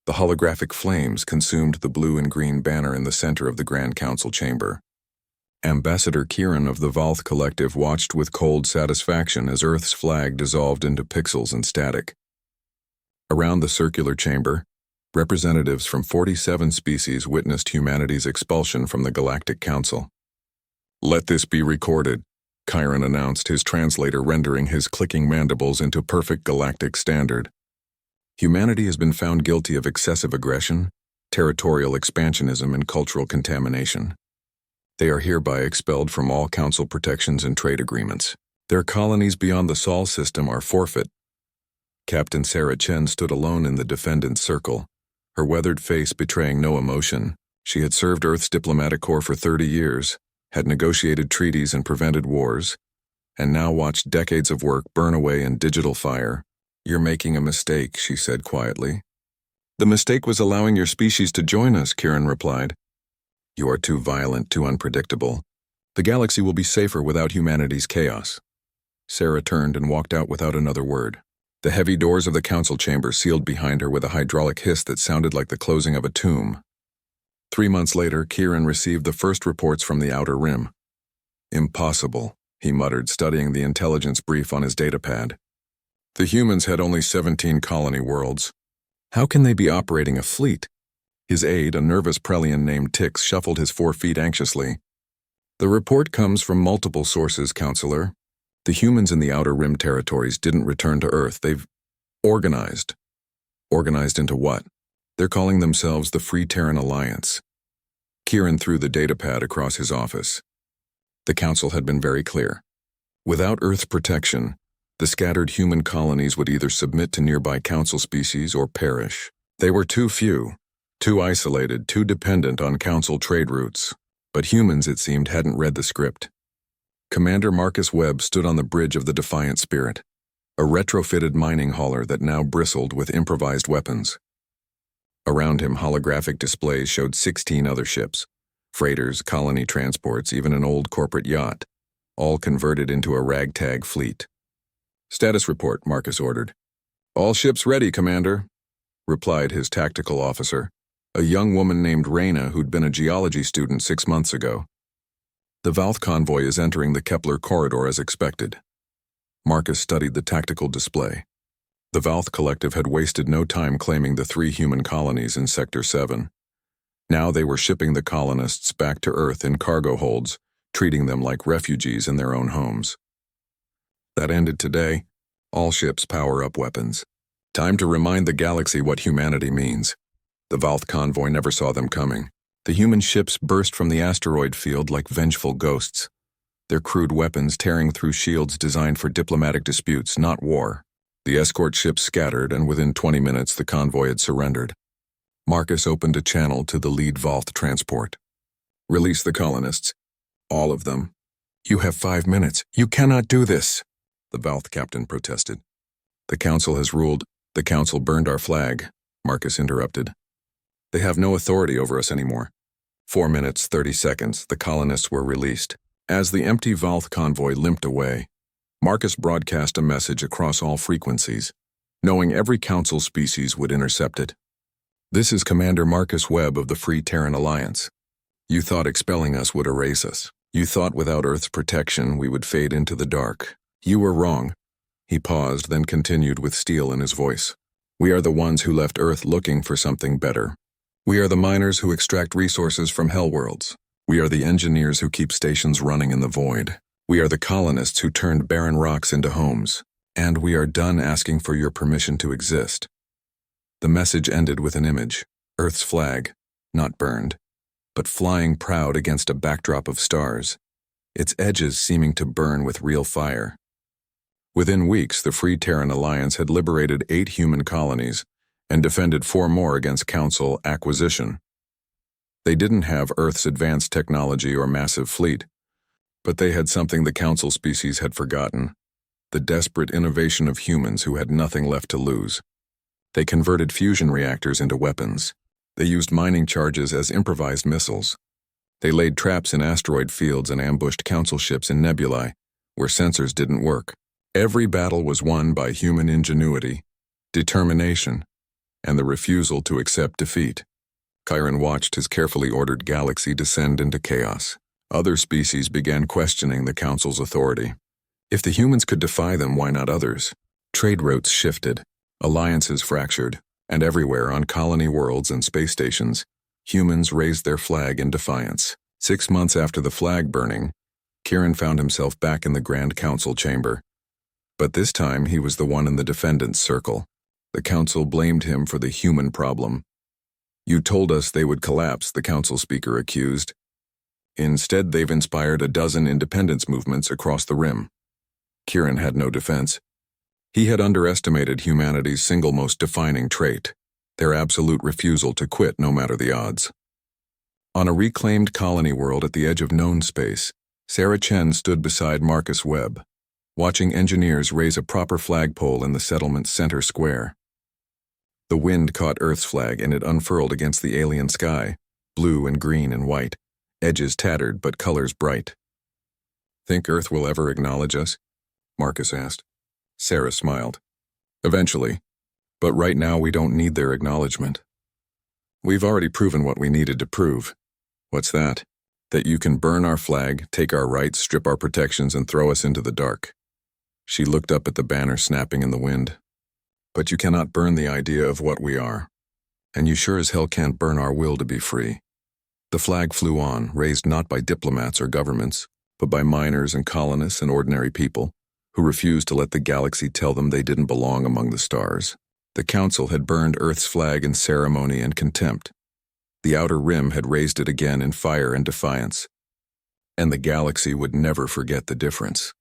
The holographic flames consumed the blue and green banner in the center of the Grand Council chamber. Ambassador Kieran of the Valth Collective watched with cold satisfaction as Earth's flag dissolved into pixels and static. Around the circular chamber, representatives from 47 species witnessed humanity's expulsion from the Galactic Council. "Let this be recorded," Kieran announced, his translator rendering his clicking mandibles into perfect galactic standard. "Humanity has been found guilty of excessive aggression, territorial expansionism, and cultural contamination. They are hereby expelled from all Council protections and trade agreements. Their colonies beyond the Sol system are forfeit." Captain Sarah Chen stood alone in the defendant's circle, her weathered face betraying no emotion. She had served Earth's diplomatic corps for 30 years, had negotiated treaties and prevented wars, and now watched decades of work burn away in digital fire. "You're making a mistake," she said quietly. "The mistake was allowing your species to join us," Kieran replied. "You are too violent, too unpredictable. The galaxy will be safer without humanity's chaos." Sarah turned and walked out without another word. The heavy doors of the council chamber sealed behind her with a hydraulic hiss that sounded like the closing of a tomb. 3 months later, Kieran received the first reports from the Outer Rim. "Impossible," he muttered, studying the intelligence brief on his datapad. "The humans had only 17 colony worlds. How can they be operating a fleet?" His aide, a nervous Prelian named Tix, shuffled his 4 feet anxiously. "The report comes from multiple sources, Counselor. The humans in the Outer Rim territories didn't return to Earth. They've organized. Organized into what? They're calling themselves the Free Terran Alliance." Kieran threw the datapad across his office. The Council had been very clear. Without Earth's protection, the scattered human colonies would either submit to nearby Council species or perish. They were too few, too isolated, too dependent on Council trade routes. But humans, it seemed, hadn't read the script. Commander Marcus Webb stood on the bridge of the Defiant Spirit, a retrofitted mining hauler that now bristled with improvised weapons. Around him, holographic displays showed 16 other ships, freighters, colony transports, even an old corporate yacht, all converted into a ragtag fleet. "Status report," Marcus ordered. "All ships ready, Commander," replied his tactical officer, a young woman named Reyna who'd been a geology student 6 months ago. "The Valth convoy is entering the Kepler corridor as expected." Marcus studied the tactical display. The Valth Collective had wasted no time claiming the 3 human colonies in Sector 7. Now they were shipping the colonists back to Earth in cargo holds, treating them like refugees in their own homes. That ended today. All ships power up weapons. Time to remind the galaxy what humanity means. The Valth convoy never saw them coming. The human ships burst from the asteroid field like vengeful ghosts, their crude weapons tearing through shields designed for diplomatic disputes, not war. The escort ships scattered, and within 20 minutes the convoy had surrendered. Marcus opened a channel to the lead Valth transport. "Release the colonists. All of them." "You have 5 minutes. You cannot do this," the Valth captain protested. "The Council has ruled." "The Council burned our flag," Marcus interrupted. "They have no authority over us anymore." 4 minutes, 30 seconds, the colonists were released. As the empty Valth convoy limped away, Marcus broadcast a message across all frequencies, knowing every Council species would intercept it. "This is Commander Marcus Webb of the Free Terran Alliance. You thought expelling us would erase us. You thought without Earth's protection we would fade into the dark. You were wrong." He paused, then continued with steel in his voice. "We are the ones who left Earth looking for something better. We are the miners who extract resources from hellworlds. We are the engineers who keep stations running in the void. We are the colonists who turned barren rocks into homes. And we are done asking for your permission to exist." The message ended with an image, Earth's flag, not burned, but flying proud against a backdrop of stars, its edges seeming to burn with real fire. Within weeks, the Free Terran Alliance had liberated 8 human colonies and defended 4 more against Council acquisition. They didn't have Earth's advanced technology or massive fleet, but they had something the Council species had forgotten: the desperate innovation of humans who had nothing left to lose. They converted fusion reactors into weapons. They used mining charges as improvised missiles. They laid traps in asteroid fields and ambushed Council ships in nebulae, where sensors didn't work. Every battle was won by human ingenuity, determination, and the refusal to accept defeat. Chiron watched his carefully ordered galaxy descend into chaos. Other species began questioning the Council's authority. If the humans could defy them, why not others? Trade routes shifted, alliances fractured, and everywhere on colony worlds and space stations, humans raised their flag in defiance. 6 months after the flag burning, Chiron found himself back in the Grand Council chamber. But this time he was the one in the defendant's circle. The Council blamed him for the human problem. "You told us they would collapse," the Council speaker accused. "Instead, they've inspired a dozen independence movements across the rim." Chiron had no defense. He had underestimated humanity's single most defining trait, their absolute refusal to quit no matter the odds. On a reclaimed colony world at the edge of known space, Sarah Chen stood beside Marcus Webb, watching engineers raise a proper flagpole in the settlement's center square. The wind caught Earth's flag and it unfurled against the alien sky, blue and green and white, edges tattered but colors bright. "Think Earth will ever acknowledge us?" Marcus asked. Sarah smiled. "Eventually. But right now we don't need their acknowledgement. We've already proven what we needed to prove." "What's that?" "That you can burn our flag, take our rights, strip our protections, and throw us into the dark." She looked up at the banner snapping in the wind. "But you cannot burn the idea of what we are. And you sure as hell can't burn our will to be free." The flag flew on, raised not by diplomats or governments, but by miners and colonists and ordinary people, who refused to let the galaxy tell them they didn't belong among the stars. The Council had burned Earth's flag in ceremony and contempt. The Outer Rim had raised it again in fire and defiance. And the galaxy would never forget the difference.